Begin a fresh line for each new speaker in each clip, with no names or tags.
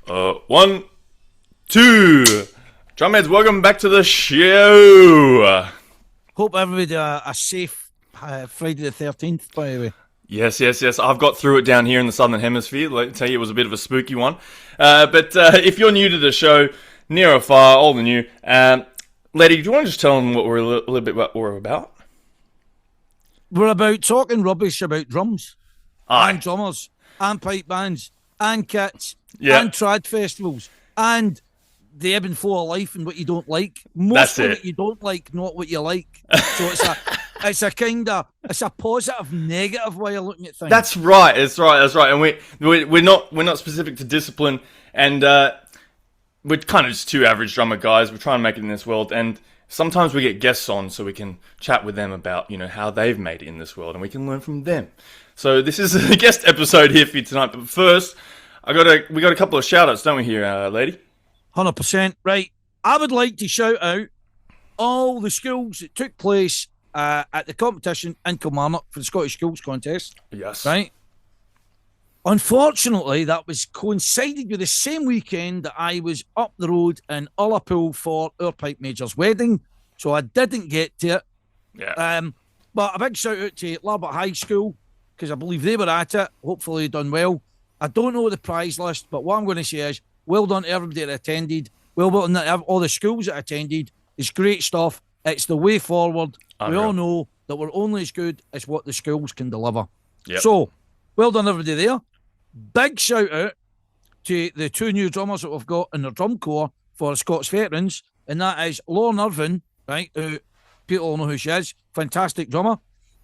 One, two. Drumheads, welcome back to the show.
Hope everybody a safe Friday the 13th, by the way.
Yes. I've got through it down here in the Southern Hemisphere. Let me tell you, it was a bit of a spooky one. But if you're new to the show, near or far, old or new, Letty, do you want to just tell them what we're a little bit what we're about?
We're about talking rubbish about drums,
Aye.
and drummers, and pipe bands, and kits,
Yeah.
and trad festivals, and the ebb and flow of life and what you don't like. Mostly what you don't like, not what you like. So it's a positive, negative way of looking at things.
That's right. And we're not specific to discipline, and we're kind of just two average drummer guys. We're trying to make it in this world, and sometimes we get guests on so we can chat with them about how they've made it in this world, and we can learn from them. So this is a guest episode here for you tonight. But first, we got a couple of shout outs, don't we, here, lady?
100%. Right. I would like to shout out all the schools that took place at the competition in Kilmarnock for the Scottish Schools Contest.
Yes.
Right. Unfortunately, that was coincided with the same weekend that I was up the road in Ullapool for our pipe major's wedding, so I didn't get to it.
Yeah.
But a big shout out to Larbert High School, because I believe they were at it. Hopefully they done well. I don't know the prize list, but what I'm going to say is, well done to everybody that attended. Well done to all the schools that attended. It's great stuff. It's the way forward. We all know that we're only as good as what the schools can deliver.
Yep.
So, well done everybody there. Big shout out to the two new drummers that we've got in the drum corps for the Scots Veterans, and that is Lauren Irvin, right, who people all know who she is, fantastic drummer,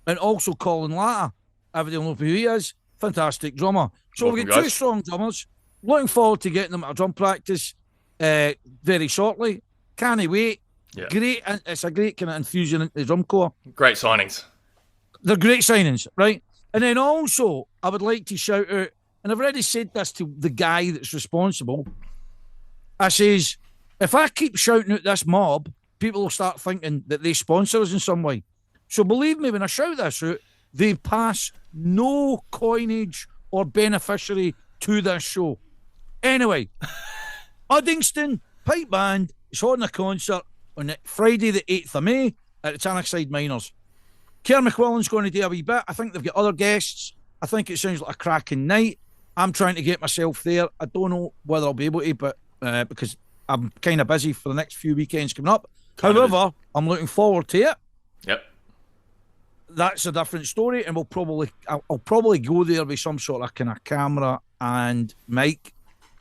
and also Colin Latta. Everybody knows who he is, fantastic drummer. So we've got two strong drummers. Looking forward to getting them at drum practice very shortly. Can't wait.
Yeah.
Great. It's a great kind of infusion into the drum corps.
Great signings.
They're great signings, right? And then also, I would like to shout out, and I've already said this to the guy that's responsible. I says, if I keep shouting out this mob, people will start thinking that they sponsor us in some way. So believe me, when I shout this out, they pass no coinage or beneficiary to this show. Anyway, Uddingston Pipe Band is holding a concert on Friday the 8th of May at the Tannockside Miners. Kerr McQuillan's going to do a wee bit. I think they've got other guests. I think it sounds like a cracking night. I'm trying to get myself there. I don't know whether I'll be able to, but because I'm kind of busy for the next few weekends coming up. However, I'm looking forward to it.
Yep.
That's a different story, and I'll probably go there with some sort of kind of camera and mic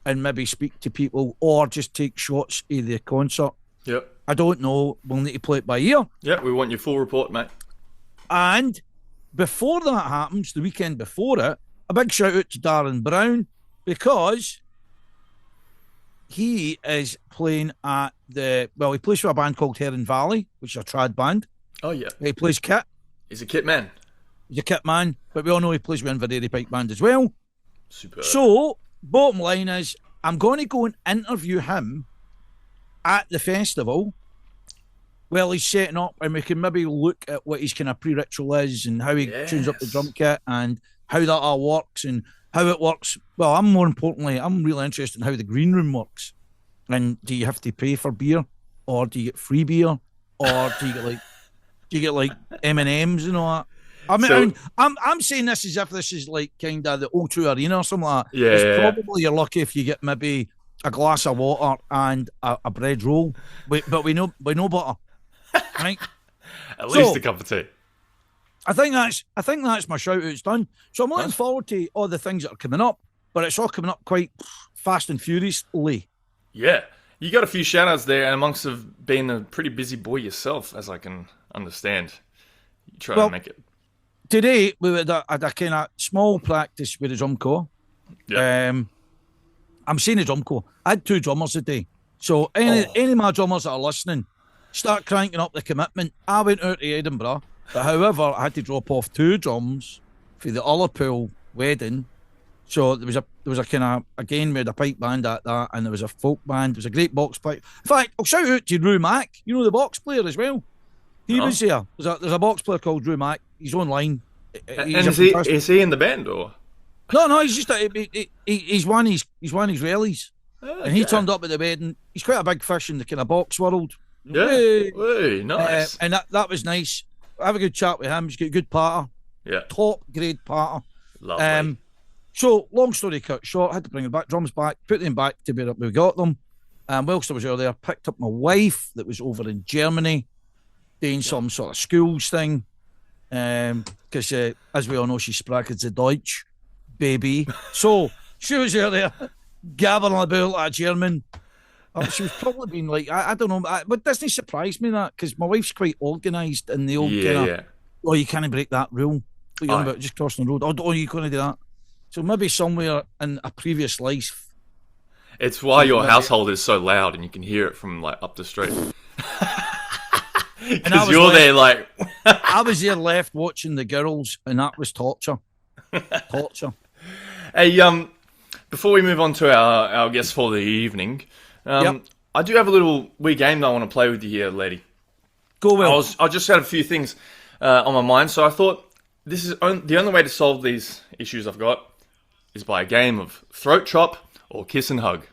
and maybe speak to people or just take shots of the concert.
Yep.
I don't know. We'll need to play it by ear.
Yeah, we want your full report, mate.
And before that happens, the weekend before it, a big shout out to Darren Brown, because he is playing at he plays for a band called Heron Valley, which is a trad band.
Oh, yeah.
He plays kit.
He's a kit man.
He's a kit man, but we all know he plays with Inverness Pipe Band as well.
Superb.
So, bottom line is, I'm going to go and interview him at the festival while he's setting up, and we can maybe look at what his kind of pre-ritual is and how he tunes up the drum kit and how that all works and how it works. Well, I'm really interested in how the green room works. And do you have to pay for beer, or do you get free beer, or do you get like M&Ms and all that? I mean, I'm saying this as if this is like kind of the O2 Arena or something like that. Probably you're lucky if you get maybe a glass of water and a bread roll, but we know butter, right?
At least a cup of tea.
I think that's my shout out's done. So I'm looking forward to all the things that are coming up, but it's all coming up quite fast and furiously. Yeah.
You got a few shout outs there, and amongst of being a pretty busy boy yourself, as I can understand. You try to make it.
Today, we had a kind of small practice with the drum corps.
Yeah.
I'm saying the drum corps. I had two drummers today. So any of my drummers that are listening, start cranking up the commitment. I went out to Edinburgh, but however, I had to drop off two drums for the Ullapool wedding. So there was a kind of, again, we had a pipe band at that, and there was a folk band. There was a great box player. In fact, I'll shout out to Rue Mack. You know the box player as well? He was here. There's a box player called Rue Mack. He's online.
Is he in the band or?
No, he's just he's one of his rallies. And he turned up at the wedding. He's quite a big fish in the kind of box world.
Yeah. Hey, nice.
And that was nice. Have a good chat with him. He's got a good partner.
Yeah.
Top grade partner.
Lovely.
So, long story cut short, I had to bring the drums back, put them back to where we got them. Whilst I was over there, picked up my wife that was over in Germany doing some sort of schools thing. Because, as we all know, she sprach as a Deutsch baby. So, she was there gabbling about like a German. She was probably being like, I don't know, but doesn't surprise me that, because my wife's quite organised in the old oh, you can't break that rule. What are you on about? Just crossing the road. Oh, you couldn't do that. So maybe somewhere in a previous life.
It's why your household is so loud and you can hear it from like up the street. Because you're there like...
I was there left watching the girls, and that was torture. Torture.
Hey, before we move on to our guest for the evening, I do have a little wee game that I want to play with you here, lady.
Go well.
I just had a few things on my mind, so I thought this is the only way to solve these issues I've got is by a game of throat chop or kiss and hug.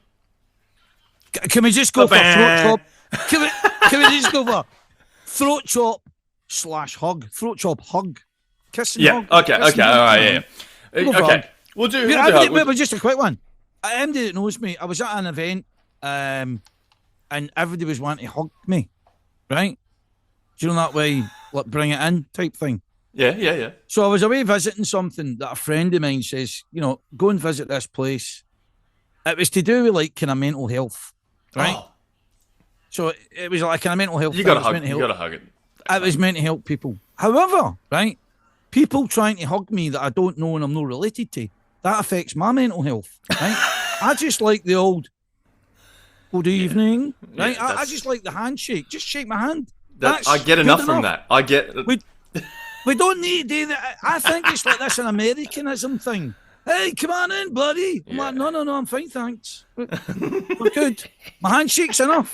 Can we just go for throat chop? Can we just go for throat chop / hug? Throat chop, hug, kiss and hug.
Okay, all right, okay. We'll do hug.
But just a quick one. Anybody that knows me, I was at an event, and everybody was wanting to hug me, right? Do you know that way, like bring it in type thing?
Yeah.
So I was away visiting something that a friend of mine says, go and visit this place. It was to do with like kind of mental health, right? Oh. So it was like kind of mental health.
You got to hug it.
It was meant to help people. However, right, people trying to hug me that I don't know and I'm not related to, that affects my mental health, right? I just like the old good evening, right? Yeah, I just like the handshake. Just shake my hand.
I get enough from that. I get...
We don't need to do that. I think it's like this an Americanism thing. Hey, come on in, buddy. I'm like, no, I'm fine, thanks. We're good. My handshake's enough.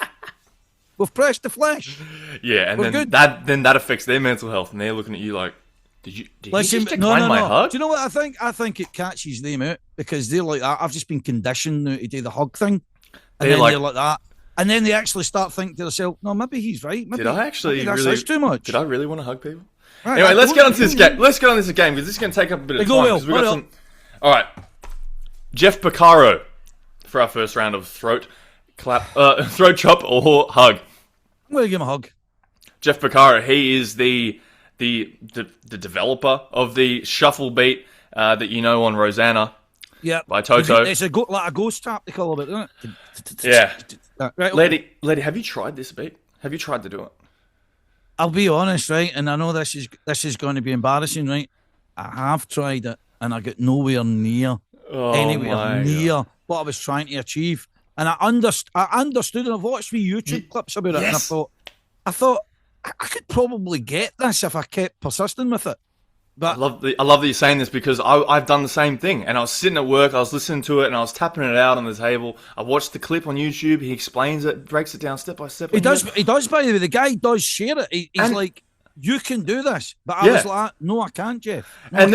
We've pressed the flesh.
Yeah, and then that affects their mental health, and they're looking at you like, did you just decline my hug?
Do you know what I think? I think it catches them out, because they're like that. I've just been conditioned now to do the hug thing. And they're like that. And then they actually start thinking to themselves, no, maybe he's right. Maybe, maybe that's too much.
Did I really want to hug people? Right, anyway, let's get on to this game. Let's get on this game, because this is going to take up a bit of time. All right. Jeff Porcaro for our first round of throat chop or hug.
I'm going to give him a hug.
Jeff Porcaro, he is the developer of the shuffle beat that you know on Rosanna.
Yeah.
By Toto.
It's like a ghost tap, they call it, isn't it?
Yeah.
Right,
lady, have you tried this beat? Have you tried to do it?
I'll be honest, right, and I know this is going to be embarrassing, right? I have tried it, and I got nowhere near what I was trying to achieve. And I understood, and I've watched me YouTube clips about it, and I thought I could probably get this if I kept persisting with it. But
I love that you're saying this, because I've done the same thing. And I was sitting at work, I was listening to it, and I was tapping it out on the table. I watched the clip on YouTube. He explains it, breaks it down step by step.
He does. By the way, the guy does share it. He's like, "You can do this," but I was like, "No, I can't, Jeff." No,
and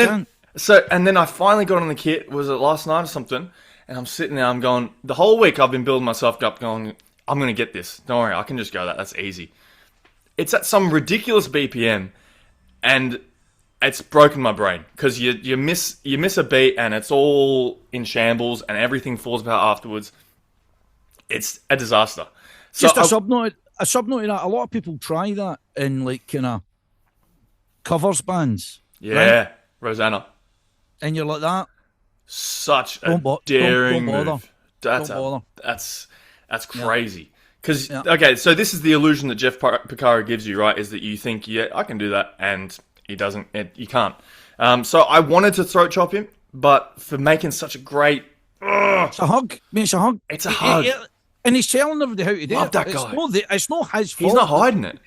then I finally got on the kit. Was it last night or something? And I'm sitting there. I'm going. The whole week I've been building myself up, going, "I'm going to get this. Don't worry, I can just go that. That's easy." It's at some ridiculous BPM, and it's broken my brain, because you miss a beat and it's all in shambles and everything falls apart afterwards. It's a disaster. So
just a subnote to that. A lot of people try that in like kind of covers bands.
Yeah,
right?
Rosanna.
And you're like that.
Such a daring
don't bother.
move. That's crazy. Because okay, so this is the illusion that Jeff Porcaro gives you, right? Is that you think, I can do that, and he doesn't. You can't. So I wanted to throat chop him, but for making such a great...
It's a hug. It's a hug.
It's a hug.
And he's telling everybody how to do
it. That guy.
It's not his fault.
He's not hiding it.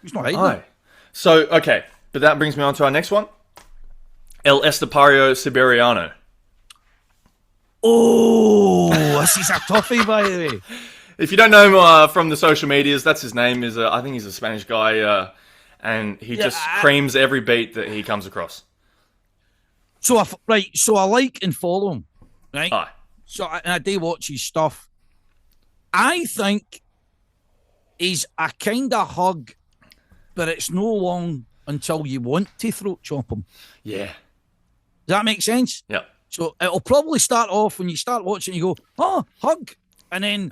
He's not hiding it.
So, okay. But that brings me on to our next one. El Estepario Siberiano.
Oh, this is a toughie, by the way.
If you don't know him from the social medias, that's his name. I think he's a Spanish guy, and he just creams every beat that he comes across.
So I like and follow him, right?
Aye.
So I do watch his stuff. I think he's a kind of hug, but it's no long until you want to throat chop him.
Yeah.
Does that make sense?
Yeah.
So it'll probably start off when you start watching, you go, oh, hug. And then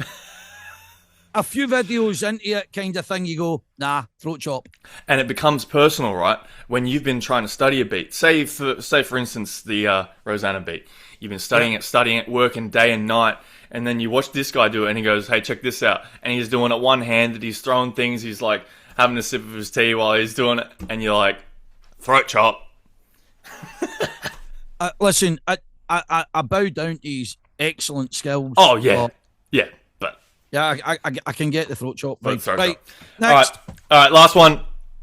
a few videos into it kind of thing, you go, nah, throat chop.
And it becomes personal, right? When you've been trying to study a beat. Say for instance, the Rosanna beat. You've been studying it, working day and night. And then you watch this guy do it and he goes, hey, check this out. And he's doing it one-handed. He's throwing things. He's like having a sip of his tea while he's doing it. And you're like, throat chop.
Listen, I bow down to his excellent skills.
Oh, yeah. Yeah, but...
Yeah, I can get the throat chop. Right,
Throat
right.
chop.
Next.
All right, last one.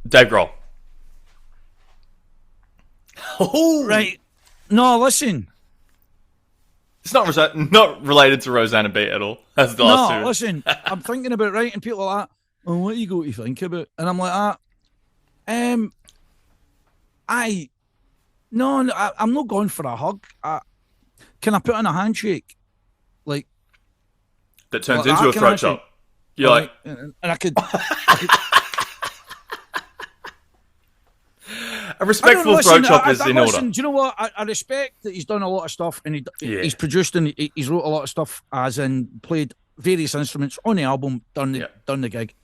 Dave Grohl. Oh.
Right. No, listen.
It's not related to Rosanna Beat at all. That's the last two.
No, listen. I'm thinking about it, right, and people are like, oh, what are you going to think about? And I'm like, I'm not going for a hug. Can I put in a handshake? Like,
That turns
like
into a
that,
throat chop. You're like...
And I could
A respectful throat chop is in order.
Do you know what? I respect that he's done a lot of stuff, and he's produced and he's wrote a lot of stuff, as in played various instruments on the album, done the gig.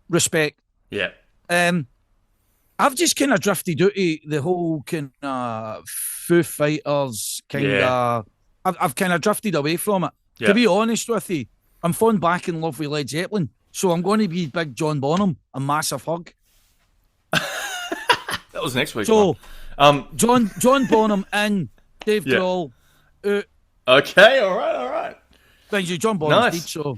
Respect.
Yeah.
I've just kind of drifted out of the whole kind of Foo Fighters kind of. I've kind of drifted away from it.
Yeah.
To be honest with you, I'm falling back in love with Led Zeppelin, so I'm going to be big John Bonham, a massive hug.
That was next week.
So, John Bonham and Dave Grohl.
Okay, all right.
Thank you, John Bonham.
Nice.
So.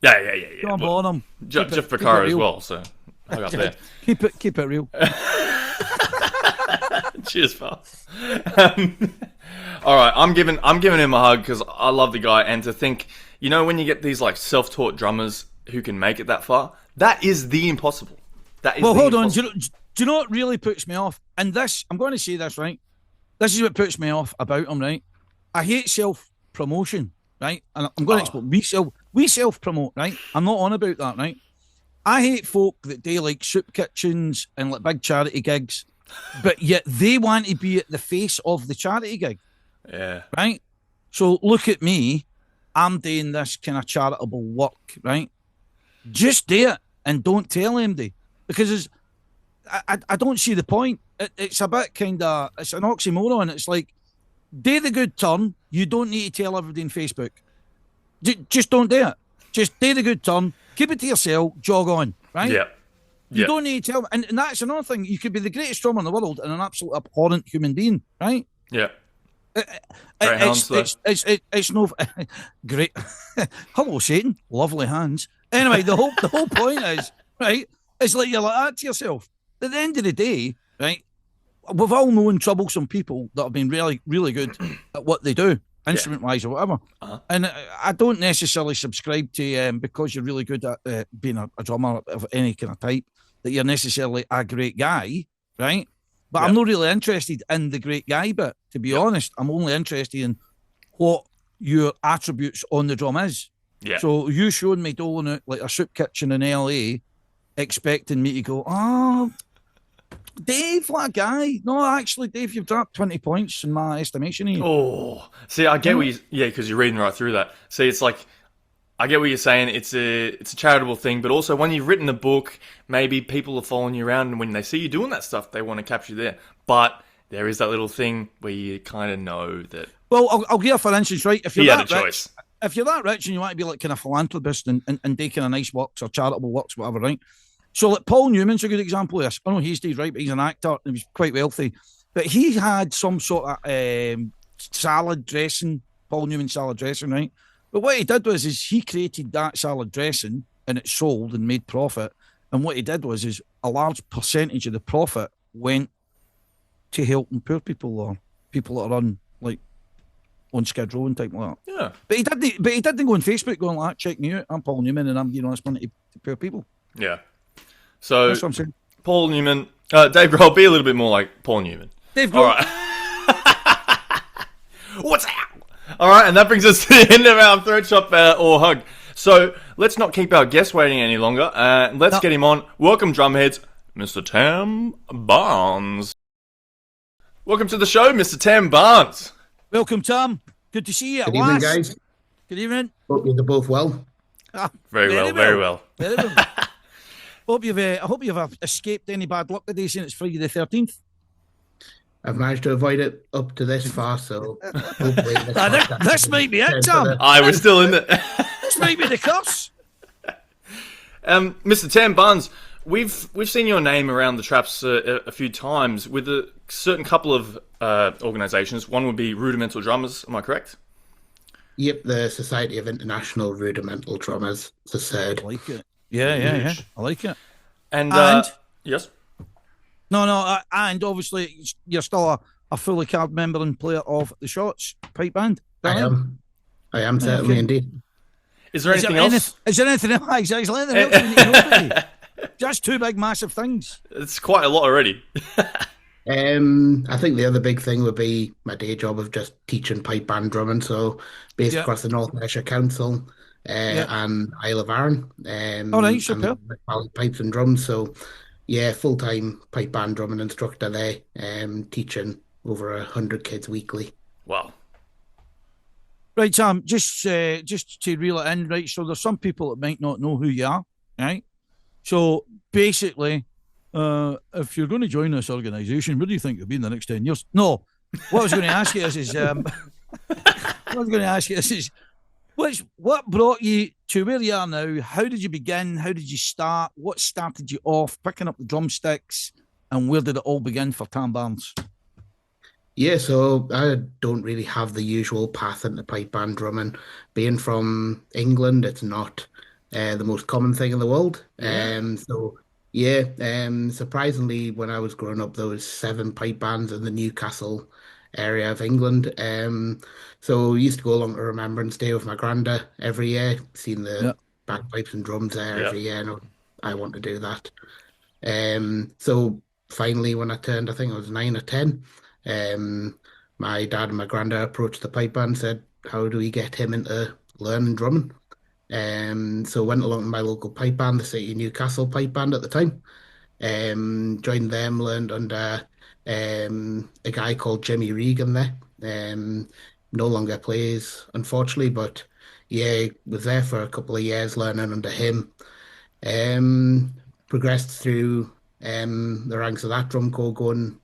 Yeah.
John Bonham.
Jeff Becerra as well, so hug up there.
Keep it real.
Cheers, pal. All right, I'm giving him a hug because I love the guy, and to think, you know, when you get these like self-taught drummers who can make it that far, that is the impossible. That is. Well,
hold on. Do you know what really puts me off? And this, I'm going to say this, right? This is what puts me off about him, right? I hate self-promotion, right? And I'm going to explain. We self-promote, right? I'm not on about that, right? I hate folk that do like soup kitchens and like big charity gigs, but yet they want to be at the face of the charity gig.
Yeah.
Right? So look at me. I'm doing this kind of charitable work, right? Just do it and don't tell anybody, because I don't see the point. It's a bit kind of, it's an oxymoron. It's like, do the good turn. You don't need to tell everybody on Facebook. Just don't do it. Just do the good turn. Keep it to yourself. Jog on, right?
Yeah.
You don't need to tell. And that's another thing. You could be the greatest drummer in the world and an absolute abhorrent human being, right?
Yeah.
It's no great. Hello, Satan. Lovely hands. Anyway, the whole point is, right, it's like you're like that to yourself. At the end of the day, right, we've all known troublesome people that have been really, really good at what they do, instrument-wise or whatever. Uh-huh. And I don't necessarily subscribe to, because you're really good at being a drummer of any kind of type, that you're necessarily a great guy, right? But I'm not really interested in the great guy bit, to be honest. I'm only interested in what your attributes on the drum is.
Yeah.
So you showed me doling out like a soup kitchen in LA, expecting me to go, oh, Dave, what a guy. No, actually, Dave, you've dropped 20 points in my estimation here.
Oh, see, I get what you... Yeah, because you're reading right through that. See, it's like... I get what you're saying. It's a charitable thing, but also when you've written a book, maybe people are following you around, and when they see you doing that stuff, they want to capture you there. But there is that little thing where you kind of know that...
Well, I'll give you for instance, right? If you're
that
that
choice.
Rich, if you're that rich and you want to be like kind of philanthropist and do kind of nice works or charitable works, whatever, right? So like Paul Newman's a good example of this. I know he's Dave, right? But he's an actor and he's quite wealthy. But he had some sort of salad dressing, Paul Newman salad dressing, right? But what he did was he created that salad dressing and it sold and made profit. And what he did was a large percentage of the profit went to helping poor people or people that are on Skid Row and type like that.
Yeah.
But he didn't go on Facebook going like, check me out. I'm Paul Newman and I'm giving this money to poor people.
Yeah. So
that's what I'm saying.
Paul Newman, Dave Grohl, be a little bit more like Paul Newman.
Dave Grohl.
All right. What's that? All right, and that brings us to the end of our throat chop or hug. So let's not keep our guest waiting any longer. Let's
No,
get him on. Welcome, drumheads, Mr. Tam Barnes. Welcome to the show, Mr. Tam Barnes.
welcome, Tom. Good to see you at
Good evening,
last.
guys.
Good evening.
Hope you're both well.
Ah,
Very well, very well.
Very well. I hope you've escaped any bad luck today since it's Friday the 13th.
I've managed to avoid it up to this far, so hopefully
This might be it, Tom.
I was still in it.
This might be the curse.
Mr. Tam Barnes, we've seen your name around the traps a few times with a certain couple of organisations. One would be Rudimental Drummers. Am I correct?
Yep, the Society of International Rudimental Drummers, the
I
third.
like it. Yeah. I like it.
And,
And-
yes.
No, and obviously you're still a fully card member and player of the Shots pipe band.
I am certainly
Okay.
indeed.
Is there anything else?
Is there anything else? Exactly. Anything else you need to know about me? Just two big, massive things.
It's quite a lot already.
I think the other big thing would be my day job of just teaching pipe band drumming. So based
Yeah.
across the North Ayrshire Council and Isle of Arran,
All right,
and
superb.
the Valley Pipes and Drums. So yeah, full-time pipe band drumming instructor there, teaching over 100 kids weekly.
Wow.
Right, Sam, just to reel it in, right? So there's some people that might not know who you are, right? So basically, if you're going to join this organisation, where do you think you'll be in the next 10 years? No, what I was going to ask you is, what brought you to where you are now? How did you begin? How did you start? What started you off picking up the drumsticks? And where did it all begin for Tam Barnes?
Yeah, so I don't really have the usual path into pipe band drumming. Being from England, it's not the most common thing in the world. So yeah, surprisingly, when I was growing up, there was 7 pipe bands in the Newcastle area of England. So we used to go along to Remembrance Day with my granda every year, seeing
Yeah.
the bagpipes and drums there
Yeah.
every year, and I want to do that. So finally, when I turned, I think I was 9 or 10, my dad and my granddad approached the pipe band and said, how do we get him into learning drumming? So went along to my local pipe band, the City of Newcastle pipe band at the time. Joined them, learned under a guy called Jimmy Regan there. No longer plays, unfortunately, but yeah, was there for a couple of years learning under him. Progressed through the ranks of that drum corps, going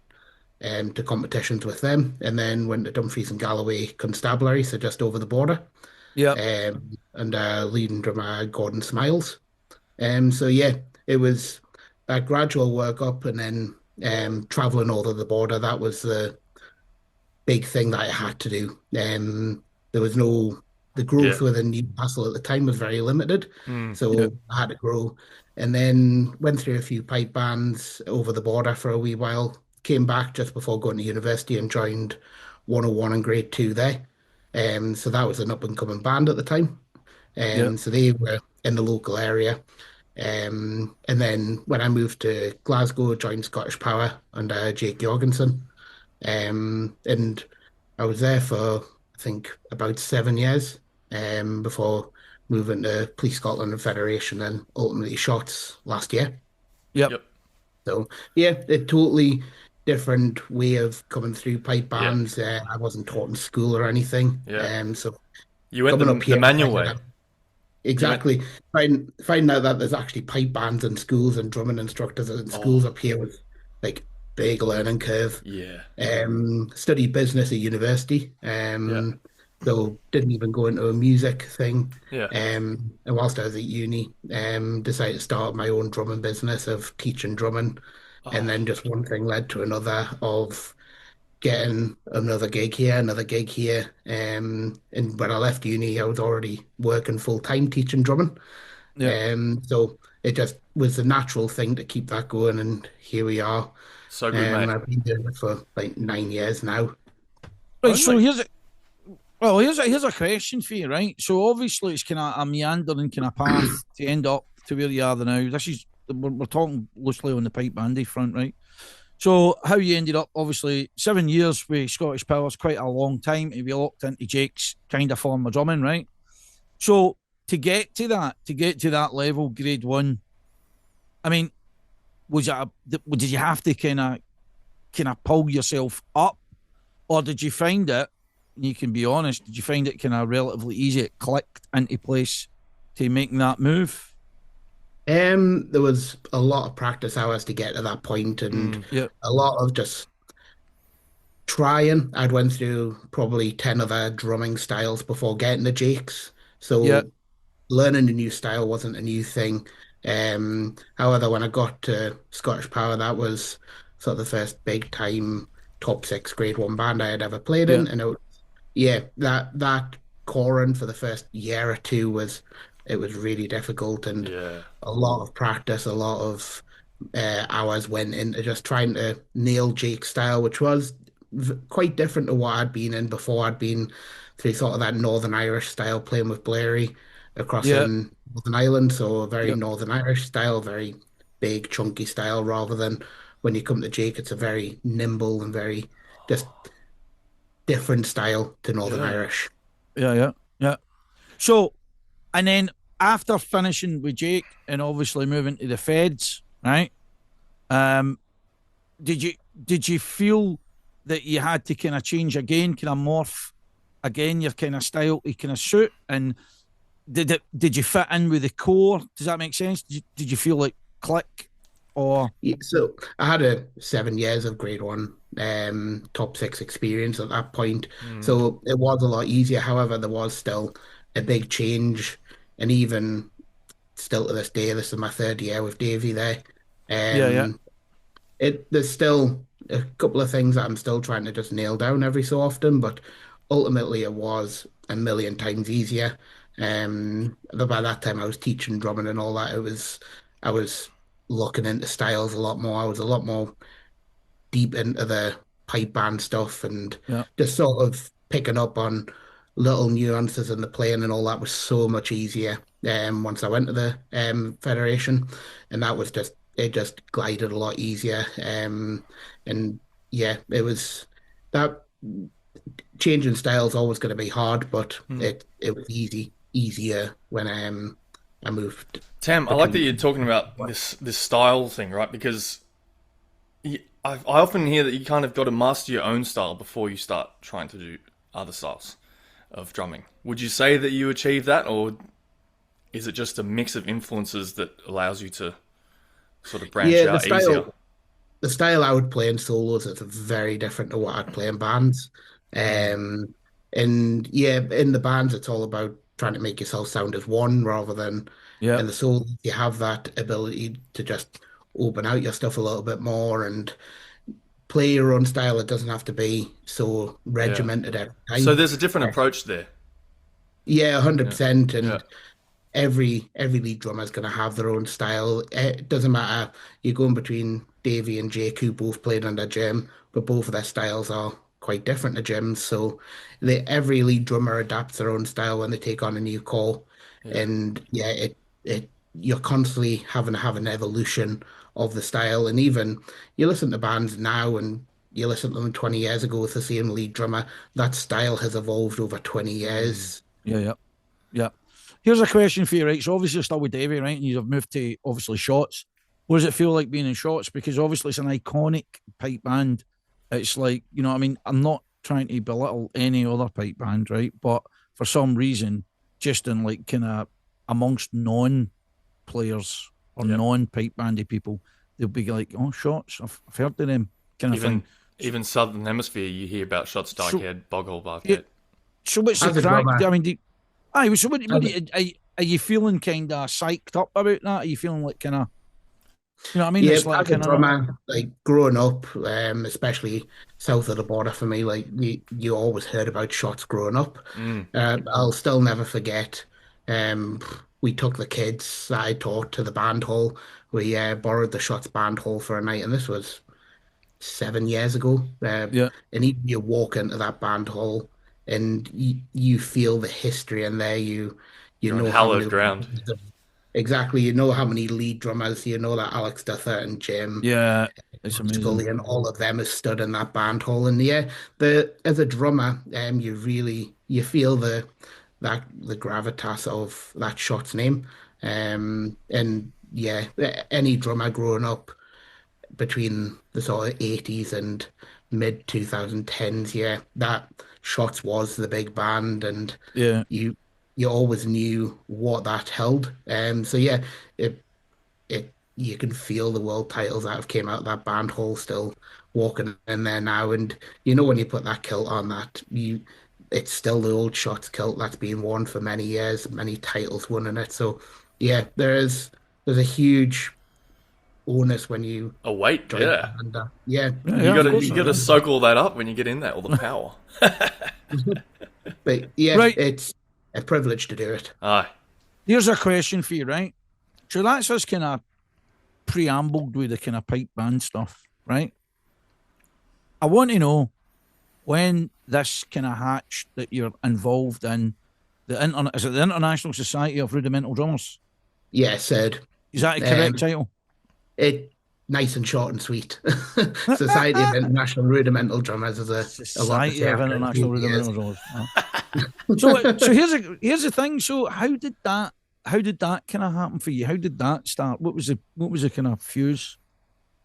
to competitions with them, and then went to Dumfries and Galloway Constabulary, so just over the border,
Yeah.
under leading drummer Gordon Smiles. So yeah, it was that gradual work up, and then traveling all over the border. That was the big thing that I had to do. There was the growth
Yeah.
within Newcastle at the time was very limited, so
Yeah.
I had to grow. And then went through a few pipe bands over the border for a wee while. Came back just before going to university and joined 101 in grade 2 there. So that was an up and coming band at the time.
Yeah.
So they were in the local area. And then when I moved to Glasgow, joined Scottish Power under Jake Jorgensen. And I was there for, I think, about 7 years before moving to Police Scotland and Federation and ultimately Shots last year.
Yep.
Yep.
So, yeah, a totally different way of coming through pipe
Yeah.
bands. I wasn't taught in school or anything.
Yeah.
So
You went
coming
the,
up
the
here,
manual
finding
way.
out- exactly. Find out that there's actually pipe bands in schools and drumming instructors in schools
Oh.
up here was like big learning curve.
Yeah.
Studied business at university. So didn't even go into a music thing.
Yeah.
And whilst I was at uni, decided to start my own drumming business of teaching drumming. And then just one thing led to another of getting another gig here, another gig here. And when I left uni, I was already working full time teaching drumming.
Yeah.
So it just was a natural thing to keep that going. And here we are.
So good, mate.
I've been doing it for like 9 years now.
Right. So
Only.
here's a question for you, right? So obviously it's kind of a meandering kind of path to end up to where you are now. We're talking loosely on the pipe bandy front, right? So how you ended up, obviously 7 years with Scottish Power is quite a long time to be locked into Jake's kind of form of drumming, right? So to get to that level, grade one. I mean, did you have to kind of pull yourself up, or did you find it? You can be honest. Did you find it kind of relatively easy? It clicked into place to making that move.
There was a lot of practice hours to get to that point, and
Mm.
Yeah,
a lot of just trying. I'd went through probably 10 other drumming styles before getting the Jakes.
yeah,
So learning a new style wasn't a new thing. However, when I got to Scottish Power, that was sort of the first big time top six grade one band I had ever played
yeah,
in. And yeah, that choring for the first year or two was it was really difficult and
Yeah.
a lot of practice, a lot of hours went into just trying to nail Jake's style, which was quite different to what I'd been in before. I'd been through sort of that Northern Irish style, playing with Blairy across
yeah,
in Northern Ireland, so a very
yeah.
Northern Irish style, very big, chunky style, rather than when you come to Jake, it's a very nimble and very just different style to Northern
Yeah.
Irish.
Yeah, yeah, yeah. So, and then after finishing with Jake and obviously moving to the Feds, right? Um, did you did you feel that you had to kind of change again, kind of morph again your kind of style to kind of suit? And did you fit in with the core? Does that make sense? Did you feel like click or
Yeah, so I had a 7 years of grade one top six experience at that point.
Mm.
So it was a lot easier. However, there was still a big change. And even still to this day, this is my third year with Davey there.
yeah, yeah,
Um, there's still a couple of things that I'm still trying to just nail down every so often, but ultimately it was a million times easier. By that time I was teaching drumming and all that. I was looking into styles a lot more. I was a lot more deep into the pipe band stuff and
yeah,
just sort of picking up on little nuances in the playing and all that was so much easier once I went to the federation, and that was just it just glided a lot easier. And yeah, it was that changing style is always going to be hard, but
Mm.
it was easier when I moved
Tam, I like that
between.
you're talking about this style thing, right? Because I often hear that you kind of got to master your own style before you start trying to do other styles of drumming. Would you say that you achieve that, or is it just a mix of influences that allows you to sort of branch
Yeah,
out easier?
the style I would play in solos is very different to what I'd play in bands.
Mm.
Um, and yeah, in the bands, it's all about trying to make yourself sound as one rather than
yeah,
in the solos, you have that ability to just open out your stuff a little bit more and play your own style. It doesn't have to be so
Yeah.
regimented every
So
time.
there's a different
Uh,
approach there.
Yeah,
Yeah.
100%.
Yeah.
And every lead drummer is going to have their own style. It doesn't matter. You're going between Davey and Jake, who both played under Jim, but both of their styles are quite different to Jim's. So every lead drummer adapts their own style when they take on a new call.
Yeah.
And yeah, it you're constantly having to have an evolution of the style. And even you listen to bands now and you listen to them 20 years ago with the same lead drummer, that style has evolved over 20
Mm.
years.
yeah, yeah, yeah. Here's a question for you, right? So obviously you're still with Davey, right? And you've moved to obviously Shots. What does it feel like being in Shots? Because obviously it's an iconic pipe band. It's like, you know what I mean? I'm not trying to belittle any other pipe band, right? But for some reason, just in like kind of amongst non players or
Yep.
non pipe bandy people, they'll be like, oh, Shots, I've heard of them kind of thing.
Even even Southern Hemisphere, you hear about Shots
So,
Darkhead, Boghole
yeah,
Barkhead.
so what's the
As a
crack?
drummer,
I mean, aye, so what
as
do
a,
are you feeling kind of psyched up about that? Are you feeling like kind of, you know what I mean?
yeah,
It's like
as a
kind of,
drummer, like growing up, especially south of the border for me, like you always heard about shots growing up.
Mm.
I'll still never forget. Um, we took the kids that I taught to the band hall. We borrowed the Shots band hall for a night, and this was 7 years ago.
yeah,
And even you walk into that band hall, and you feel the history in there. You
You're on
know how
hallowed
many
ground.
exactly. You know how many lead drummers. You know that Alex Duther and Jim.
yeah, it's amazing.
Scully and all of them have stood in that band hall. And yeah, the as a drummer, you feel that the gravitas of that shot's name. And yeah, any drummer growing up between the sort of 80s and mid 2010s, yeah, that Shots was the big band, and
Yeah.
you you always knew what that held. So yeah, it you can feel the world titles that have came out of that band hall still walking in there now, and you know when you put that kilt on, that you it's still the old Shots kilt that's been worn for many years, many titles won in it. So yeah, there's a huge onus when you
Oh wait,
join the
yeah.
band. Yeah,
Yeah,
You
yeah,
you
of
gotta
course
you
I
gotta
really.
am.
soak all that up when you get in there, all the power.
But yeah,
Right.
it's a privilege to do it.
Aye.
Here's a question for you, right? So that's us kind of preambled with the kind of pipe band stuff, right? I want to know when this kind of hatched that you're involved in is it the International Society of Rudimental Drummers?
Yeah, said
Is that a correct
um,
title?
it nice and short and sweet. Society of International Rudimental Drummers is a lot to
Society
say
of
after a
International
few years.
Rudimental Drummers. So here's the thing. So how did that kind of happen for you? How did that start? What was the kind of fuse?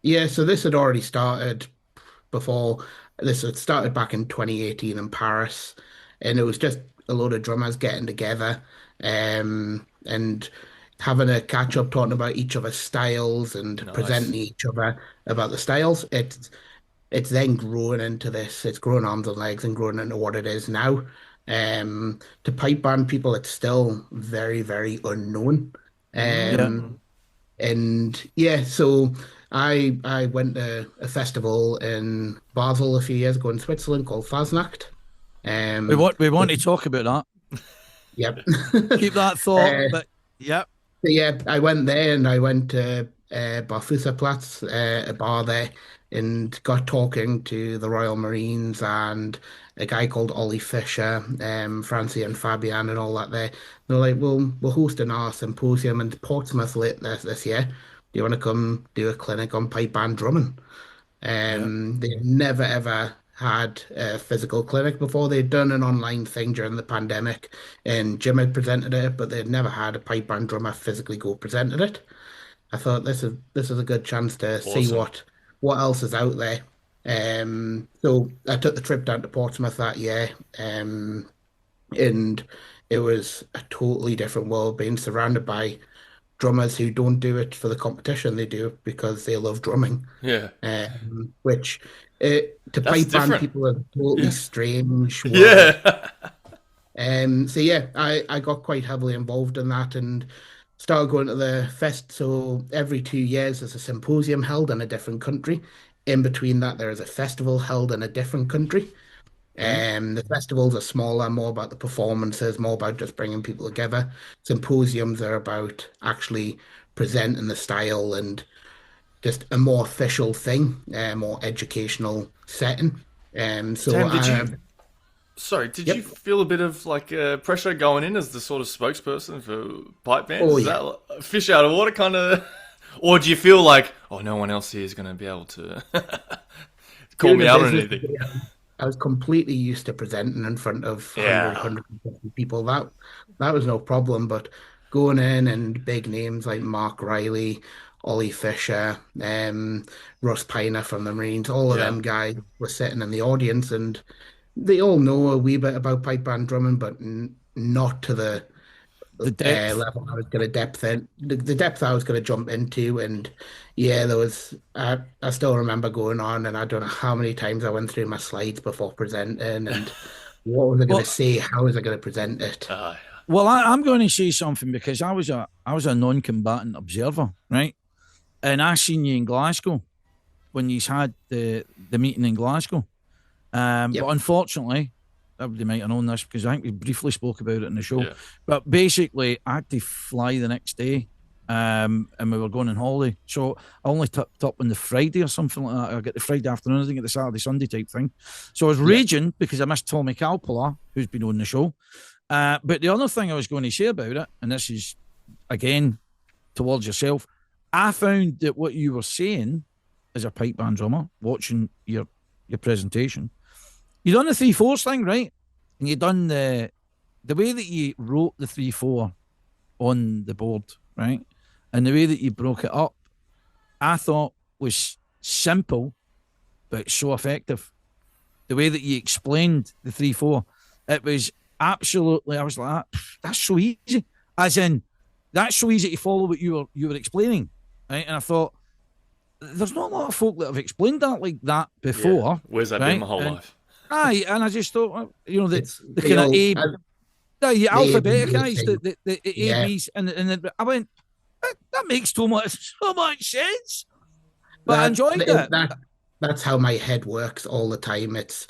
Yeah, so this had already started before. This had started back in 2018 in Paris, and it was just a load of drummers getting together, and having a catch up, talking about each other's styles and
Nice.
presenting each other about the styles. It's then grown into this. It's grown arms and legs and grown into what it is now. To pipe band people, it's still very, very unknown.
Yeah.
Um, and yeah, so I went to a festival in Basel a few years ago in Switzerland called Fasnacht.
We
Um,
want we want
which,
to talk about that.
yep.
Keep that thought.
Uh,
But yeah,
So, yeah, I went there and I went to Barfusserplatz, a bar there, and got talking to the Royal Marines and a guy called Ollie Fisher, Francie and Fabian and all that there. They're like, well, we're hosting our symposium in Portsmouth late this year. Do you want to come do a clinic on pipe band drumming?
yeah.
They'd never ever had a physical clinic before. They'd done an online thing during the pandemic, and Jim had presented it, but they'd never had a pipe band drummer physically go presented it. I thought this is a good chance to see
Awesome.
what else is out there. So I took the trip down to Portsmouth that year, and it was a totally different world, being surrounded by drummers who don't do it for the competition. They do it because they love drumming,
Yeah.
which to
That's
pipe band
different.
people is a totally
Yeah.
strange world.
Yeah.
So yeah, I got quite heavily involved in that and started going to the fest. So every 2 years there's a symposium held in a different country. In between that, there is a festival held in a different country.
Okay.
The festivals are smaller, more about the performances, more about just bringing people together. Symposiums are about actually presenting the style and just a more official thing, a more educational setting. So
Tam, did you
yep.
feel a bit of like pressure going in as the sort of spokesperson for pipe bands?
Oh
Is
yeah.
that like, fish out of water kind of, or do you feel like, oh, no one else here is going to be able to call
Doing
me
a
out on
business
anything?
degree, I was completely used to presenting in front of 100,
Yeah,
150 people. That was no problem. But going in and big names like Mark Riley, Ollie Fisher, Russ Piner from the Marines, all of
yeah,
them guys were sitting in the audience, and they all know a wee bit about pipe band drumming, but n not to the
The depth.
level I was going to depth in the depth I was going to jump into. And yeah, there was I still remember going on, and I don't know how many times I went through my slides before presenting, and what was I going to
Well,
say, how was I going to present it.
uh,
I'm going to say something because I was a non-combatant observer, right? And I seen you in Glasgow when you had the meeting in Glasgow. But
Yep.
unfortunately, everybody might have known this because I think we briefly spoke about it in the show.
yeah,
But basically, I had to fly the next day, and we were going on holiday. So I only tipped up on the Friday or something like that. I get the Friday afternoon, I didn't get the Saturday, Sunday type thing. So I was
Yep.
raging because I missed Tommy Calpola, who's been on the show. But the other thing I was going to say about it, and this is again towards yourself, I found that what you were saying as a pipe band drummer, watching your presentation, you done the 3/4 thing, right? And you done the the way that you wrote the 3/4 on the board, right, and the way that you broke it up, I thought was simple but so effective. The way that you explained the 3/4, it was absolutely. I was like, that's so easy. As in, that's so easy to follow what you were explaining, right? And I thought, there's not a lot of folk that have explained that like that before.
Yeah. Where's that been
right?
my whole
And
life?
aye, and I just thought,
It's
the
the
kind of
old
A, the
the ABB
alphabeticized
thing.
the A
Yeah,
B's, and I went, that makes so much sense. But I
that
enjoyed it.
that's how my head works all the time. It's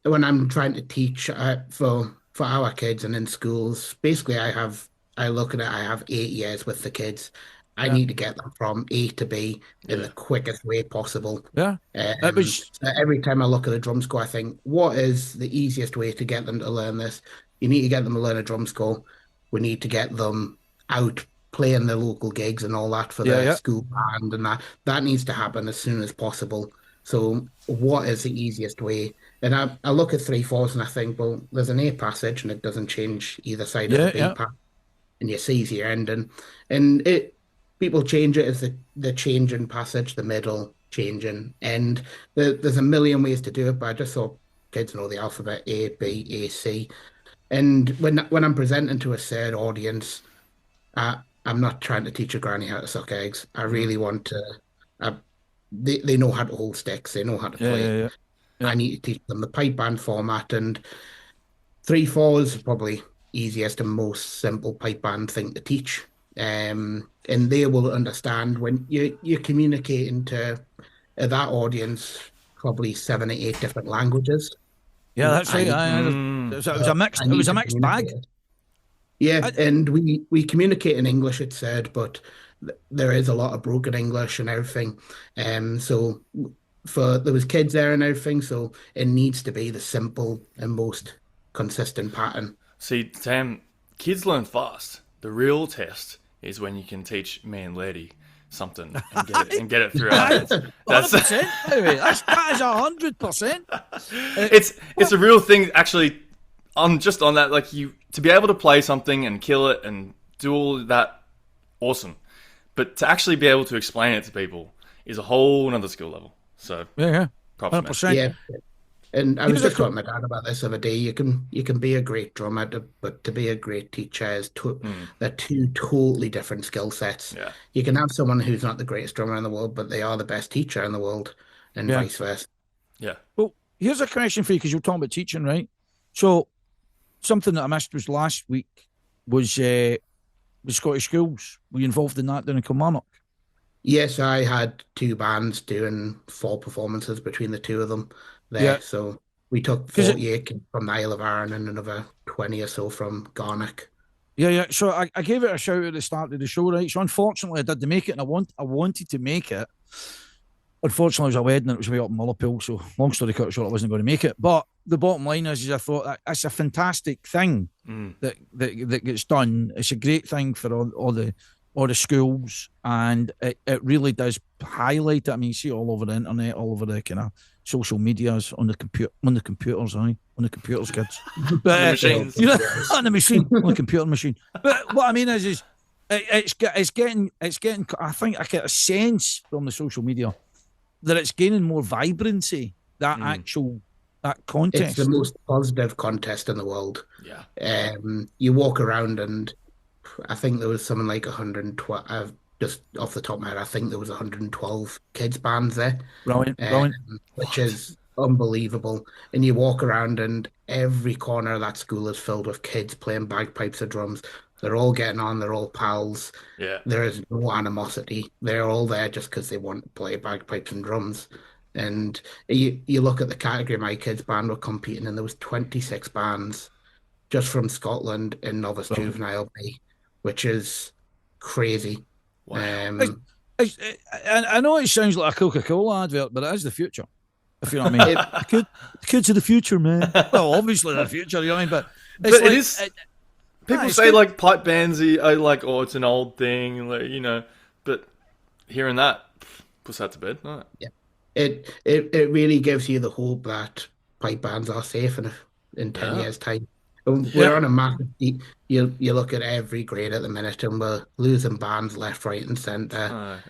when I'm trying to teach for our kids and in schools. Basically, I look at it. I have 8 years with the kids. I
Yeah,
need to get them from A to B in the
Yeah.
quickest way possible.
yeah. It was,
So every time I look at a drum score, I think, what is the easiest way to get them to learn this? You need to get them to learn a drum score. We need to get them out playing their local gigs and all that for
yeah,
the
yeah,
school band, and that needs to happen as soon as possible. So what is the easiest way? And I look at 3/4 and I think, well, there's an A passage and it doesn't change either side of the
yeah,
B
yeah,
passage, and you see the end, and it people change it as the changing passage, the middle changing end. There's a million ways to do it, but I just thought kids know the alphabet: A, B, A, C. And when I'm presenting to a third audience, I'm not trying to teach a granny how to suck eggs. I
Mhm.
really want to. Uh, they know how to hold sticks. They know how to
yeah,
play.
yeah, yeah,
I need to teach them the pipe band format, and 3/4 is probably easiest and most simple pipe band thing to teach. And they will understand when you're communicating to that audience probably 7 or 8 different languages.
yeah. That's
I
right.
need
Mm.
It was a
I
it was
need
a
to
mixed
communicate
bag.
it. Yeah,
I,
and we communicate in English, it said, but there is a lot of broken English and everything. So for there was kids there and everything, so it needs to be the simple and most consistent pattern.
See, Tam, kids learn fast. The real test is when you can teach me and Lady something and get it through our
Aye,
heads. That's
100%. Anyway, that is 100%.
it's a real thing actually. Just on that, like you to be able to play something and kill it and do all that, awesome. But to actually be able to explain it to people is a whole another skill level. So
Yeah, yeah,
props, man.
100%.
Yeah, and I was
Here's a
just talking to my dad about this the other day. You can be a great drummer, but to be a great teacher is
Mm,
they're two totally different skill sets.
yeah,
You can have someone who's not the greatest drummer in the world, but they are the best teacher in the world, and
yeah.
vice versa.
yeah.
Well, here's a question for you because you're talking about teaching, right? So something that I missed was last week was the Scottish schools. Were you involved in that down in Kilmarnock?
Yes, I had two bands doing 4 performances between the two of them
Yeah,
there. So we took
because it,
48 kids from the Isle of Arran and another 20 or so from Garnock.
yeah, yeah. So I gave it a shout at the start of the show, right? So unfortunately, I didn't make it, and I wanted to make it. Unfortunately, it was a wedding and it was way up in Mullapool. So long story short, I wasn't going to make it. But the bottom line is I thought that's a fantastic thing
Mm,
that gets done. It's a great thing for all the schools, and it really does highlight it. I mean, you see it all over the internet, all over the kind of social medias on the computers, aye, on the computers, kids. But
the machines.
you know, on the machine, on the computer machine. But what I mean is it's getting. I think I get a sense from the social media that it's gaining more vibrancy.
mm,
That
It's the
contest.
most positive contest in the world.
yeah.
You walk around and I think there was something like 112, just off the top of my head, I think there was 112 kids bands there,
Brilliant, brilliant.
which
What?
is unbelievable. And you walk around and every corner of that school is filled with kids playing bagpipes or drums. They're all getting on, they're all pals.
Yeah.
There is no animosity. They're all there just because they want to play bagpipes and drums. And you look at the category my kids' band were competing in, there was 26 bands just from Scotland in novice
Brilliant.
juvenile B, which is crazy.
Wow.
It's,
Um,
I know it sounds like a Coca-Cola advert, but it is the future. If you know what I mean.
it,
The kids of the future, man. Well, obviously the future, you know what I mean? But
But
it's
it is. People
it's
say
good.
like pipe bands are like, oh, it's an old thing, like, you know. But hearing that puts that to bed. No.
yeah, it really gives you the hope that pipe bands are safe in 10
Yeah.
years' time. We're
Yeah.
on a massive. You look at every grade at the minute, and we're losing bands left, right, and centre.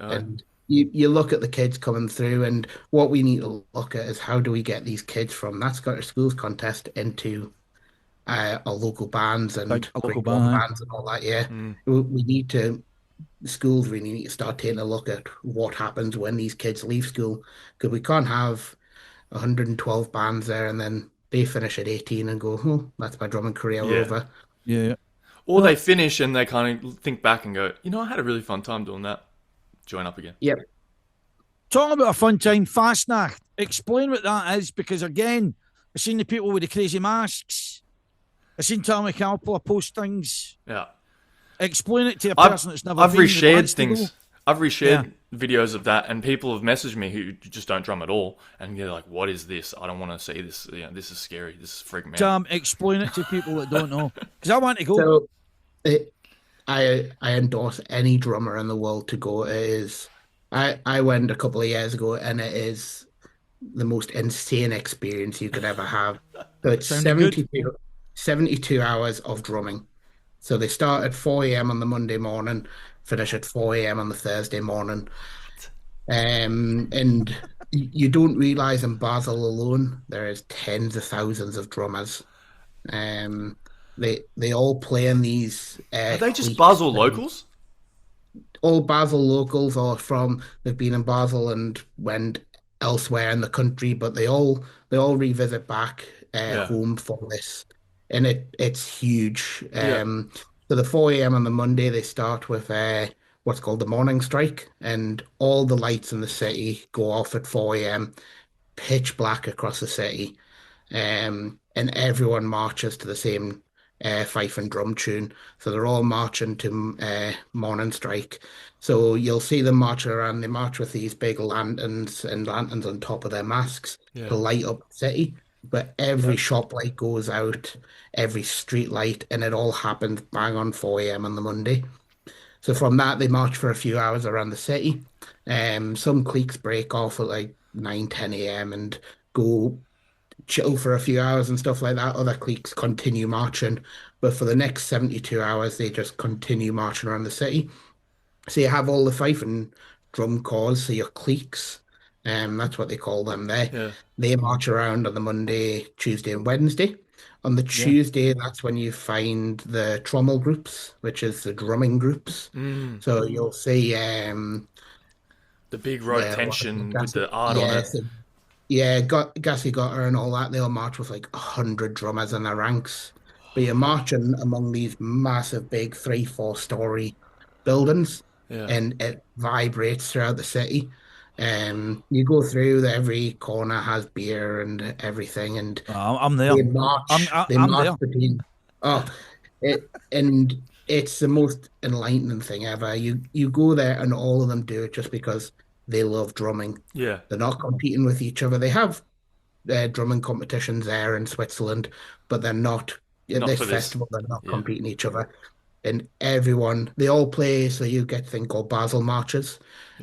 Aye.
And you look at the kids coming through, and what we need to look at is how do we get these kids from that Scottish Schools contest into our local bands
Like
and
a local
Grade One
band.
bands and all that. Yeah,
Mm.
we need to. Schools really need to start taking a look at what happens when these kids leave school, because we can't have 112 bands there and then they finish at 18 and go, oh, that's my drumming career
Yeah.
over.
Yeah.
Or they
Well,
finish and they kind of think back and go, I had a really fun time doing that. Join up again.
Yep.
talking about a fun time, Fasnacht. Explain what that is, because again, I've seen the people with the crazy masks. I've seen Tommy Calpula post things.
Yeah.
Explain it to a
I've
person that's never
I've
been that
reshared
wants to go.
things. I've
Yeah.
reshared videos of that, and people have messaged me who just don't drum at all, and they're like, "What is this? I don't want to see this. This is scary. This is freaking me out."
Tom, explain it to people that don't know. Because I want to go.
So it, I endorse any drummer in the world to go. It is I went a couple of years ago and it is the most insane experience you could ever have. So it's
Sounded good.
72 hours of drumming. So they start at 4 a.m. on the Monday morning, finish at 4 a.m. on the Thursday morning. And you don't realize in Basel alone, there is tens of thousands of drummers. Um, they all play in these
Are they just
cliques.
Basel locals?
All Basel locals are from they've been in Basel and went elsewhere in the country, but they all revisit back
Yeah.
home for this, and it's huge.
Yeah.
So the 4 a.m. on the Monday they start with what's called the morning strike, and all the lights in the city go off at 4 a.m. Pitch black across the city, and everyone marches to the same fife and drum tune. So they're all marching to Morning Strike. So you'll see them marching around. They march with these big lanterns and lanterns on top of their masks to
Yeah.
light up the city. But
Yeah.
every shop light goes out, every street light, and it all happens bang on 4 a.m. on the Monday. So from that, they march for a few hours around the city. Some cliques break off at like 9, 10 a.m. and go chill for a few hours and stuff like that. Other cliques continue marching, but for the next 72 hours, they just continue marching around the city. So you have all the fife and drum corps, so your cliques, that's what they call them there.
Yeah.
They march around on the Monday, Tuesday, and Wednesday. On the
Yeah.
Tuesday, that's when you find the trommel groups, which is the drumming groups.
Mm.
So you'll see
The big road
what are they called?
tension with the art on
Yeah,
it.
so yeah, got Gassy Gutter and all that. They'll march with like 100 drummers in their ranks. But you're marching among these massive, big 3, 4 story buildings,
Yeah.
and it vibrates throughout the city. You go through, every corner has beer and everything, and
I'm there.
they
I'm
march.
I,
They
I'm
march
there.
between. Oh, and it's the most enlightening thing ever. You go there, and all of them do it just because they love drumming.
Yeah.
They're not competing with each other. They have drumming competitions there in Switzerland, but they're not at
Not
this
for this.
festival. They're not
Yeah.
competing each other. And everyone, they all play. So you get a thing called Basel marches,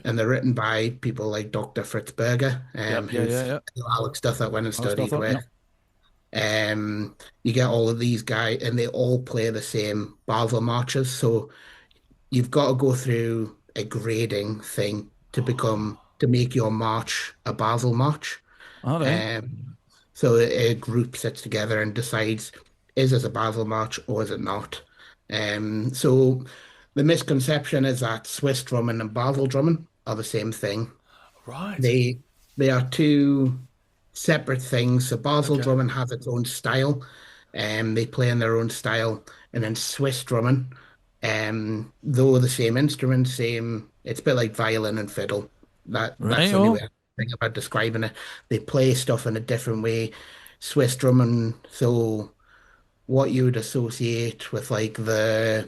and they're written by people like Dr. Fritz Berger,
Yep.
Yeah, yeah,
who's
yeah.
Alex Duthert went and
I'll stuff
studied
up. Yeah.
with. You get all of these guys, and they all play the same Basel marches. So you've got to go through a grading thing to make your march a Basel march.
All right.
So a group sits together and decides, is this a Basel march or is it not? So the misconception is that Swiss drumming and Basel drumming are the same thing.
Right.
They they are two separate things. So Basel
Okay.
drumming has its own style, and they play in their own style. And then Swiss drumming, though the same instrument, same, it's a bit like violin and fiddle. That's
Right.
the only way
Oh.
I think about describing it. They play stuff in a different way. Swiss drumming, so what you would associate with like the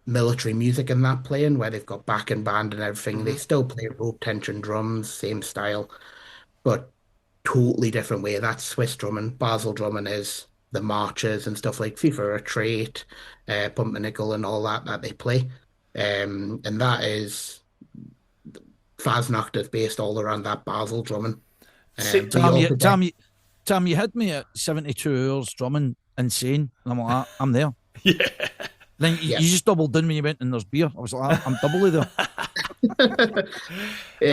military music in that playing, where they've got backing band and everything, they
Mm-hmm.
still play rope tension drums, same style, but totally different way. That's Swiss drumming. Basel drumming is the marches and stuff like FIFA Retreat, Pumpernickel and all that they play. And that is Fasnacht is based all around that Basel drumming.
See,
But you
Tom, you,
also get
Tom, you, Tom, you had me at 72 hours drumming. insane. And I'm like, I'm there.
Yeah.
Then
Yeah.
you just doubled down when you went and there's beer. I was like, I'm doubly there.
It,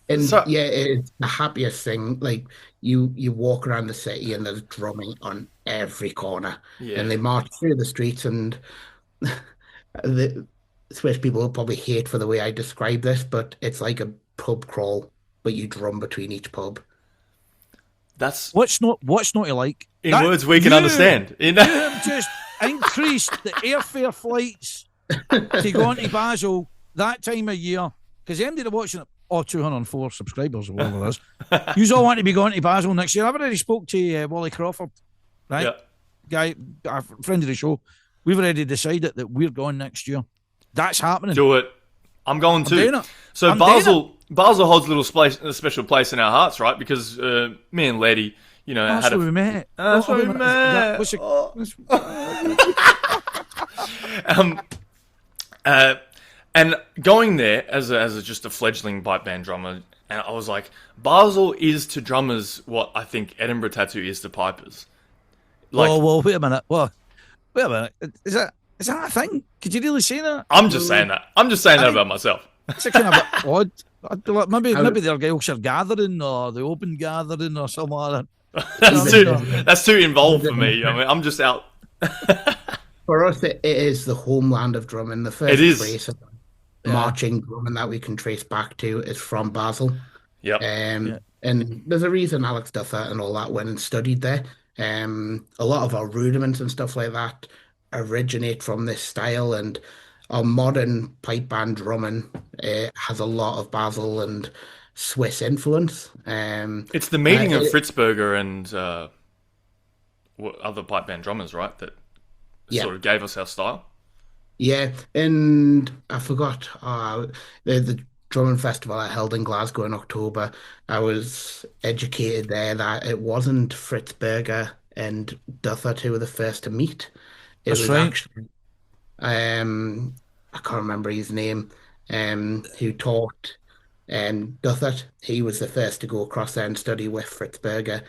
and
So
yeah, it's the happiest thing. Like you walk around the city and there's drumming on every corner, and
yeah.
they march through the streets and the Swiss people will probably hate for the way I describe this, but it's like a pub crawl, but you drum between each pub.
That's
What's not to like?
in words we can understand.
You have just increased the airfare flights to go on to Basel that time of year because they ended up watching it. 204 subscribers or whatever it is. You all want to be going to Basel next year. I've already spoke to Wally Crawford, right?
Yeah.
Guy, a friend of the show. We've already decided that we're going next year. That's happening.
Do it. I'm going
I'm doing
too.
it.
So
I'm doing
Basel holds a special place in our hearts, right? Because me and Letty,
That's
had
where we met.
That's where we met. And going there as just a fledgling pipe band drummer, and I was like, Basel is to drummers what I think Edinburgh Tattoo is to pipers. Like,
well, wait a minute. Well, wait a minute. Is that a thing? Could you really say that?
I'm just saying that. I'm just saying that about myself.
It's a kind of bit odd. Maybe their Gaelsshire gathering or the open gathering or something like that.
That's too involved for me. I mean, I'm just out.
For us, it is the homeland of drumming. The
It
first
is.
trace of marching drumming that we can trace back to is from Basel.
Yep.
And there's a reason Alex Duffert and all that went and studied there. A lot of our rudiments and stuff like that originate from this style, and our modern pipe band drumming has a lot of Basel and Swiss influence.
It's the meeting of Fritzberger and other pipe band drummers, right? That sort of gave us our style.
Yeah, and I forgot the drumming festival I held in Glasgow in October. I was educated there that it wasn't Fritzberger and Duffert who were the first to meet. It
That's
was
right.
actually I can't remember his name, who taught Duffert. He was the first to go across there and study with Fritzberger.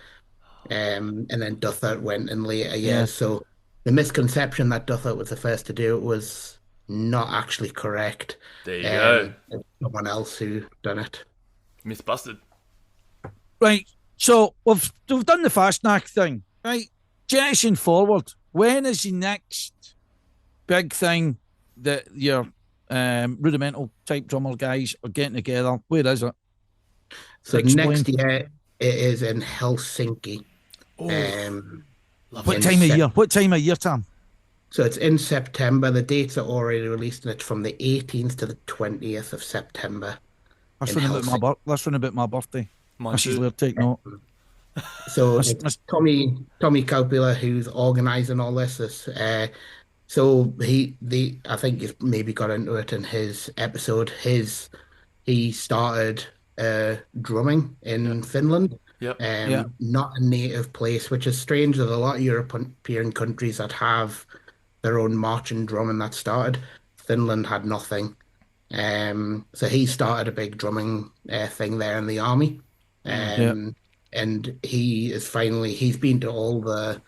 And then Duffert went in later years. So the misconception that Duffert was the first to do it was not actually correct.
There you go.
It's someone else who done it.
Myth busted.
Right. So we've done the Fasnacht thing, right? Jetting forward. When is the next big thing that your rudimental type drummer guys are getting together? Where is it?
So
Explain.
next year it is in Helsinki.
What time of year? What time of year, Tam?
So it's in September. The dates are already released, and it's from the 18th to the 20th of September.
That's
in
running
Helsinki.
about my birthday.
Mine
Mrs.
too.
Laird, take note.
So
That's-
it's Tommy Kaupila who's organising all this. So I think he's maybe got into it in his episode. He started drumming in Finland.
Yep.
Not a native place, which is strange. There's a lot of European countries that have their own marching drumming that started. Finland had nothing. So he started a big drumming thing there in the army. And he's been to all the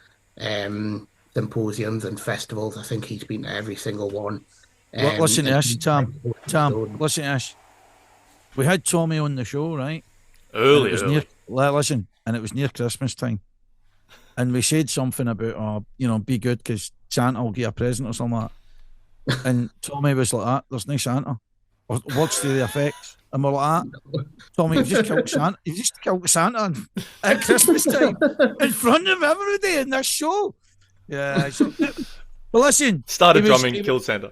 symposiums and festivals. I think he's been to every single one.
Listen to
and
this,
he's
Tam.
Tam,
Listen to this. We had Tommy on the show, right?
Early.
Listen, and it was near Christmas time. And we said something about, be good because Santa will get a present or something like that. And Tommy was like that. There's no Santa. Or words to the effects. And we're like that. Tommy, you've just killed Santa. You've just killed Santa at Christmas time in front of everybody in this show. Yeah. But listen.
Started drumming, killed Santa.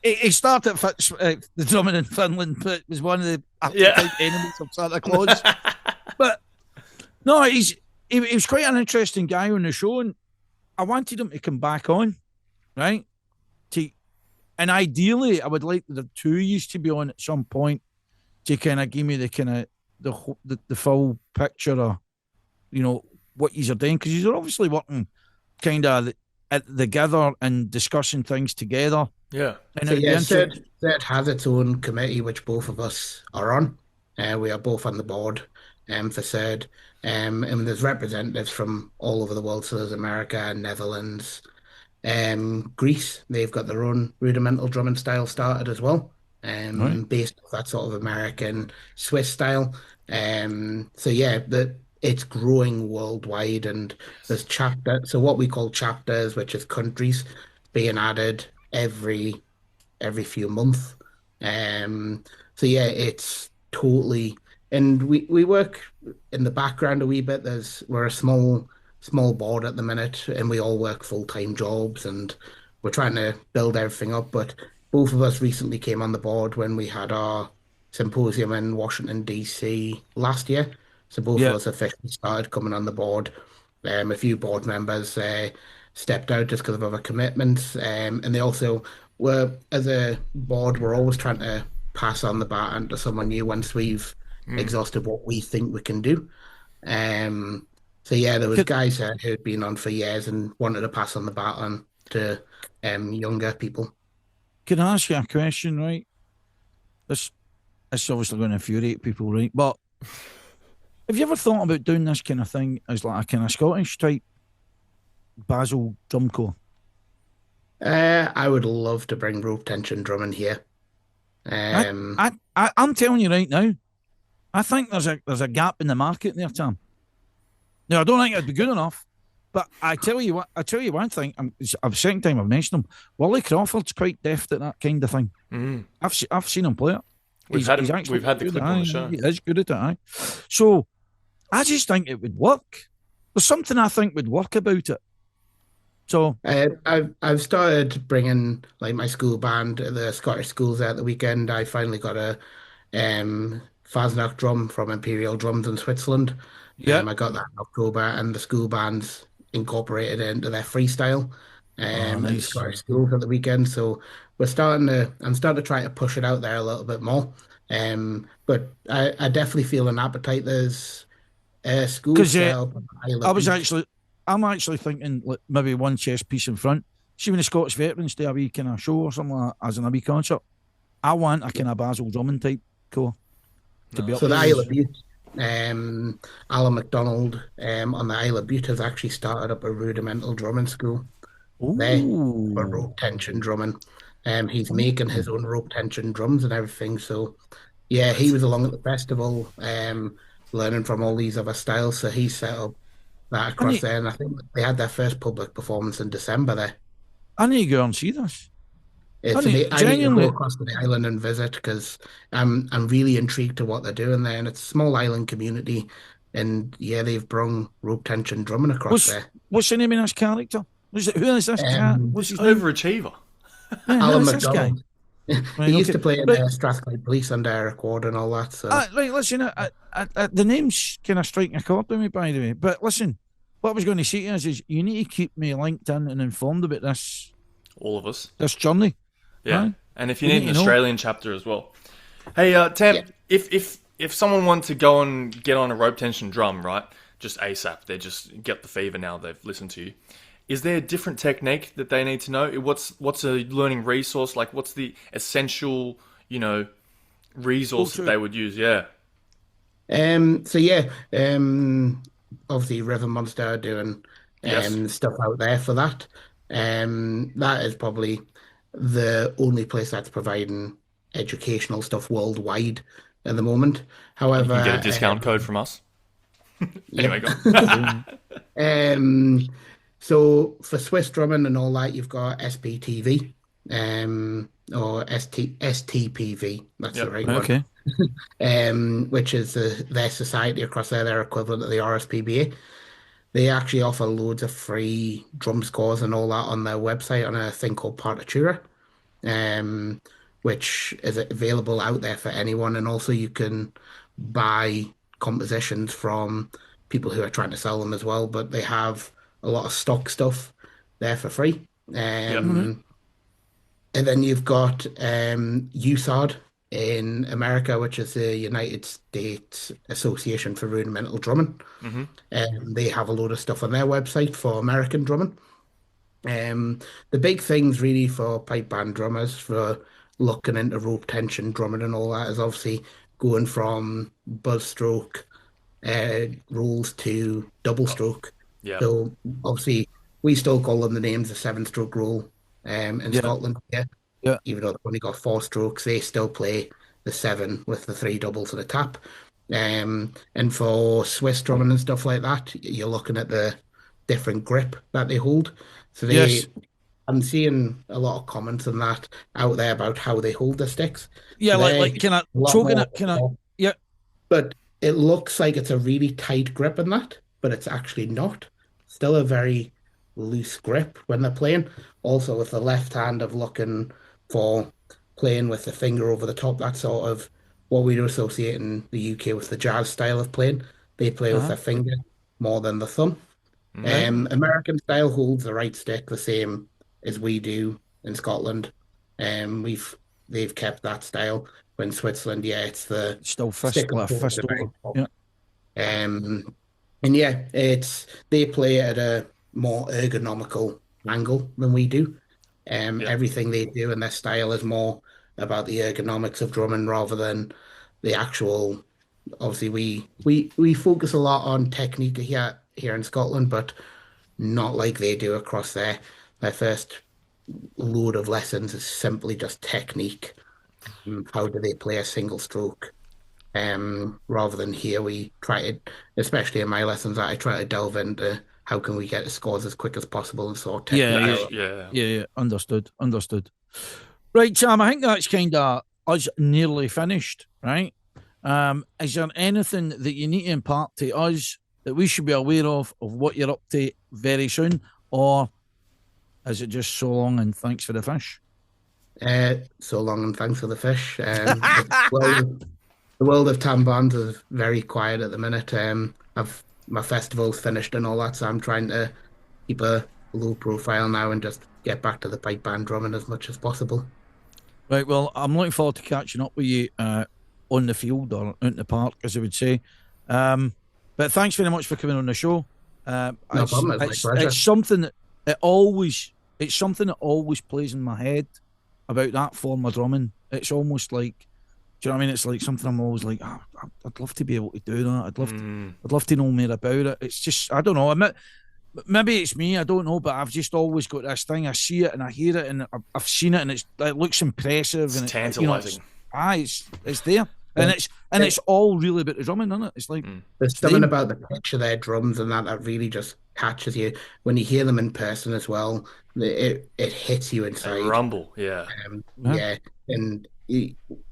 He started the drumming in Finland, but was one of the enemies of Santa Claus. But no, he was quite an interesting guy on the show, and I wanted him to come back on, right? And ideally, I would like the two used to be on at some point to kind of give me the kind of the full picture of what you're doing, because you're obviously working kind of together and discussing things together.
Yeah. And Cert has its own committee, which both of us are on. We are both on the board for CERD. And there's representatives from all over the world. So there's America, Netherlands, Greece. They've got their own rudimental drumming style started as well,
Right.
based off that sort of American Swiss style. So yeah, it's growing worldwide, and there's chapter. So what we call chapters, which is countries, being added every few months. Um, so yeah, it's totally, and we work in the background a wee bit. We're a small board at the minute, and we all work full-time jobs, and we're trying to build everything up. But both of us recently came on the board when we had our symposium in Washington, D.C. last year. So both of
Yeah.
us officially started coming on the board. A few board members stepped out just because of other commitments, and they also as a board, we're always trying to pass on the baton to someone new once we've
Mm.
exhausted what we think we can do. Um, so yeah, there was
Could
guys who'd been on for years and wanted to pass on the baton to younger people.
could I ask you a question, right? This this obviously going to infuriate people, right? But have you ever thought about doing this kind of thing as like a kind of Scottish type Basel drum corps?
I would love to bring rope tension drumming here.
I,
Um,
I'm telling you right now, I think there's a gap in the market there, Tom. Now I don't think it'd be good enough, but I tell you what, I tell you one thing. It's the second time I've mentioned him. Wally Crawford's quite deft at that kind of thing.
Mm.
I've seen him play it. He's actually
We've had the
good.
clip on
Aye,
the show.
he is good at it. Aye. So I just think it would work. There's something I think would work about it. So
I've started bringing like my school band, to the Scottish schools at the weekend. I finally got a Fasnacht drum from Imperial Drums in Switzerland.
yeah.
I got that in October, and the school bands incorporated it into their freestyle
Oh,
in the
nice.
Scottish schools at the weekend. So I'm starting to try to push it out there a little bit more. But I definitely feel an appetite. There's a school
Because
set up on Isle
I
of
was
Bute.
actually, I'm actually thinking like maybe one chest piece in front. See when the Scottish veterans do a wee kind of show or something like that, as in a wee concert. I want a kind of Basil drumming type core to be up
So the
there.
Isle of Bute, Alan MacDonald on the Isle of Bute has actually started up a rudimental drumming school there for
Oh,
rope tension drumming. He's making his
oh,
own rope tension drums and everything. So yeah, he
That's
was along at the festival, learning from all these other styles. So he set up that
I
across
need,
there, and I think they had their first public performance in December there.
I need to go and see this.
It's a bit, I need to go
Genuinely.
across to the island and visit because I'm really intrigued to what they're doing there, and it's a small island community, and yeah, they've brung rope tension drumming across
What's
there.
what's the name of this character? Who is this cat?
Um,
What's
this
his name?
overachiever.
Yeah, who
Alan
is this guy?
McDonald, he
Right,
used
okay.
to play in
Right,
Strathclyde Police under Eric Ward and all that. So
right. Listen, the name's kind of striking a chord with me, by the way. But listen, what I was going to say to you is you need to keep me linked in and informed about
All of us.
this journey.
Yeah.
Right?
And if you
We
need
need
an
to know.
Australian chapter as well. Hey,
yeah.
Tam, if someone wanted to go and get on a rope tension drum, right? Just ASAP, they just get the fever now they've listened to you. Is there a different technique that they need to know? What's a learning resource? Like, what's the essential, resource that
Culture.
they would use? Yeah.
So yeah, obviously River Monster are doing
Yes.
stuff out there for that. That is probably the only place that's providing educational stuff worldwide at the moment.
And you can get a
However,
discount code from us. Anyway,
yep.
go on.
Um, so for Swiss drumming and all that, you've got SPTV, or STPV. That's the
Yep.
right one.
Okay.
Which is their society across there, their equivalent of the RSPBA. They actually offer loads of free drum scores and all that on their website on a thing called Partitura, um, which is available out there for anyone. And also you can buy compositions from people who are trying to sell them as well, but they have a lot of stock stuff there for free.
Yep.
All right.
And then you've got USARD in America, which is the United States Association for Rudimental Drumming.
Mm-hmm.
They have a load of stuff on their website for American drumming. Um, the big things really for pipe band drummers for looking into rope tension drumming and all that is obviously going from buzz stroke rules to double stroke.
Yeah.
So obviously, we still call them the names, the seven-stroke rule in
Yeah,
Scotland. Yeah,
yeah,
even though they've only got four strokes, they still play the seven with the three doubles and a tap. And for Swiss drumming and stuff like that, you're looking at the different grip that they hold. So
yes,
I'm seeing a lot of comments on that out there about how they hold the sticks.
yeah.
So they're
Like, can I
a lot
choking
more,
it? Can I? Yeah,
but it looks like it's a really tight grip in that, but it's actually not. Still a very loose grip when they're playing. Also, with the left hand of looking for playing with the finger over the top, that's sort of what we do associate in the UK with the jazz style of playing. They play with
uh-huh.
their finger more than the thumb.
Right.
American style holds the right stick the same as we do in Scotland. They've kept that style. When Switzerland, yeah, it's the
Still fist
stick
like
and
a
fork at
fist
the
over.
very top.
Yeah,
And yeah, it's they play at a more ergonomical angle than we do.
Yeah.
Everything they do and their style is more about the ergonomics of drumming rather than the actual. Obviously, we focus a lot on technique here in Scotland, but not like they do across there. Their first load of lessons is simply just technique. How do they play a single stroke? Rather than here, we try to, especially in my lessons, I try to delve into how can we get the scores as quick as possible and sort of
yeah,
technique
yeah,
out.
Yeah.
yeah, yeah. Understood, understood. Right, Sam. I think that's kind of us nearly finished. Right. Is there anything that you need to impart to us that we should be aware of what you're up to very soon, or is it just so long and thanks for the fish?
So long and thanks for the fish. The world of Tam Barnes is very quiet at the minute. I've my festival's finished and all that, so I'm trying to keep a low profile now and just get back to the pipe band drumming as much as possible.
Right. Well, I'm looking forward to catching up with you on the field or out in the park, as I would say. But thanks very much for coming on the show.
No problem, it's my
It's
pleasure.
something that it's something that always plays in my head about that form of drumming. It's almost like, do you know what I mean? It's like something I'm always like, oh, I'd love to be able to do that. I'd love to know more about it. It's just, I don't know. Maybe it's me. I don't know, but I've just always got this thing. I see it and I hear it, and I've seen it, and it looks impressive,
It's
and
tantalizing.
it's there, and it's all really about the drumming, isn't it? It's like
There's
it's
something
them.
about the pitch of their drums and that really just catches you when you hear them in person as well. It hits you
They
inside.
rumble. Yeah.
Yeah,
Yeah, and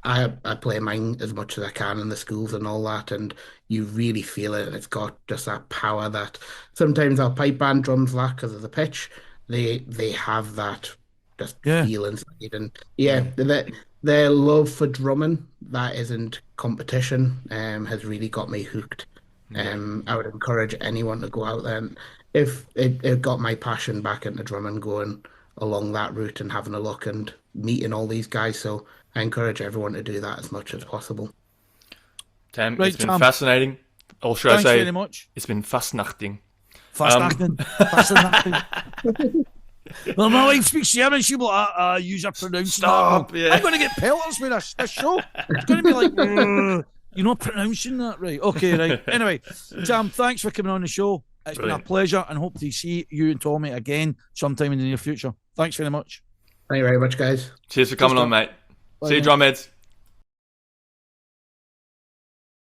I play mine as much as I can in the schools and all that, and you really feel it. And it's got just that power that sometimes our pipe band drums lack because of the pitch. They have that just
yeah,
feel inside, and yeah,
Mm.
their love for drumming that isn't competition has really got me hooked.
Yeah.
I would encourage anyone to go out there and if it got my passion back into drumming going along that route and having a look and meeting all these guys. So I encourage everyone to do that as much as possible.
Tam, it's
right,
been
Tom.
fascinating. Or should I
Thanks very
say,
much.
it's been fasnachting.
Fasnachten, fascinating. Well, my wife speaks German. She will use a pronouncing
Stop,
that.
yeah.
I'm going to get pelters with this show. It's going to be like, you're not pronouncing that right. Okay, right. Anyway, Sam, thanks for coming on the show. It's been a
Brilliant.
pleasure, and hope to see you and Tommy again sometime in the near future. Thanks very much.
Thank you very much, guys.
Cheers for coming on,
Tom.
mate.
Bye,
See you,
mate.
drumheads.